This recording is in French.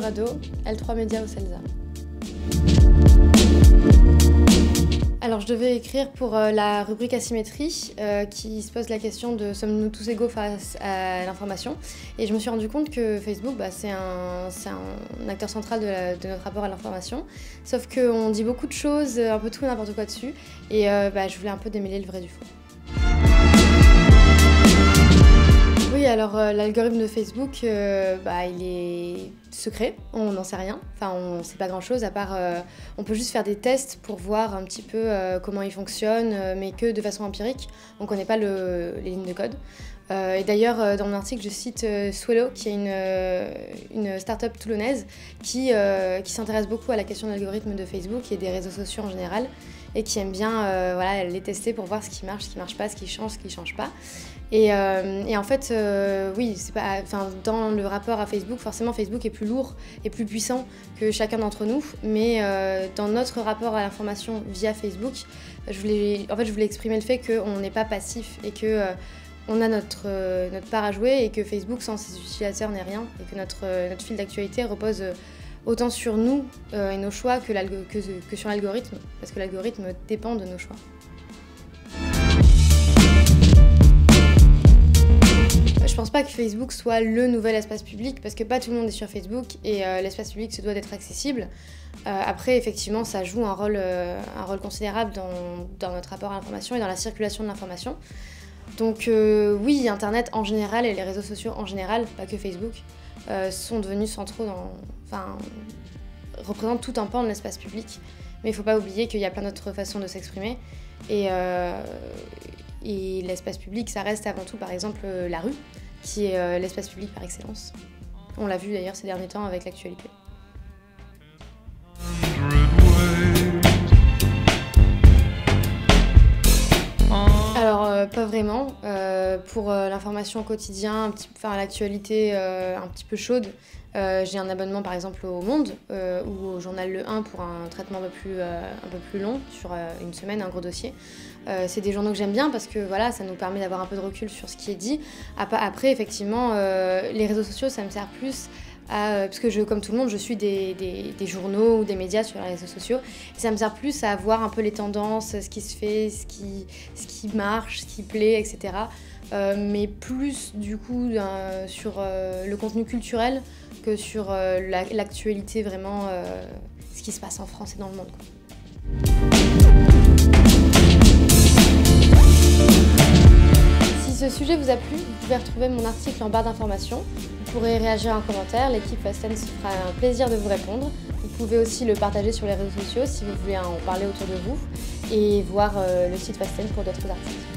Jurado, L3 Média au CELSA. Alors je devais écrire pour la rubrique asymétrie qui se pose la question de sommes-nous tous égaux face à l'information, et je me suis rendu compte que Facebook c'est un acteur central de notre rapport à l'information, sauf qu'on dit beaucoup de choses, un peu tout et n'importe quoi dessus, et je voulais un peu démêler le vrai du faux. Oui, alors l'algorithme de Facebook, il est secret, on n'en sait rien, enfin on ne sait pas grand chose à part, on peut juste faire des tests pour voir un petit peu comment il fonctionne, mais que de façon empirique, on ne connaît pas les lignes de code. Et d'ailleurs, dans mon article, je cite Swello, qui est une start-up toulonnaise qui s'intéresse beaucoup à la question de l'algorithme de Facebook et des réseaux sociaux en général, et qui aime bien les tester pour voir ce qui marche pas, ce qui change pas. Et en fait, oui, dans le rapport à Facebook, forcément Facebook est plus lourd et plus puissant que chacun d'entre nous, mais dans notre rapport à l'information via Facebook, je voulais exprimer le fait qu'on n'est pas passif et que on a notre part à jouer, et que Facebook sans ses utilisateurs n'est rien, et que notre fil d'actualité repose autant sur nous et nos choix que sur l'algorithme, parce que l'algorithme dépend de nos choix. Je pense pas que Facebook soit le nouvel espace public, parce que pas tout le monde est sur Facebook, et l'espace public se doit d'être accessible. Après, effectivement, ça joue un rôle considérable dans notre rapport à l'information et dans la circulation de l'information. Donc oui, Internet en général et les réseaux sociaux en général, pas que Facebook, sont devenus centraux représentent tout un pan de l'espace public. Mais il ne faut pas oublier qu'il y a plein d'autres façons de s'exprimer. Et l'espace public, ça reste avant tout, par exemple, la rue, qui est l'espace public par excellence. On l'a vu d'ailleurs ces derniers temps avec l'actualité. Alors, pas vraiment. Pour l'information au quotidien, l'actualité un petit peu chaude, j'ai un abonnement par exemple au Monde ou au journal Le 1 pour un traitement un peu plus long, sur une semaine, un gros dossier. C'est des journaux que j'aime bien parce que voilà, ça nous permet d'avoir un peu de recul sur ce qui est dit. Après, effectivement, les réseaux sociaux, ça me sert plus parce que comme tout le monde, je suis des journaux ou des médias sur les réseaux sociaux. Et ça me sert plus à voir un peu les tendances, ce qui se fait, ce qui marche, ce qui plaît, etc. Mais plus du coup sur le contenu culturel que sur l'actualité vraiment, ce qui se passe en France et dans le monde, quoi. Si ce sujet vous a plu, vous pouvez retrouver mon article en barre d'informations. Vous pourrez réagir en commentaire, l'équipe Fast Ten se fera un plaisir de vous répondre. Vous pouvez aussi le partager sur les réseaux sociaux si vous voulez en parler autour de vous, et voir le site Fast Ten pour d'autres articles.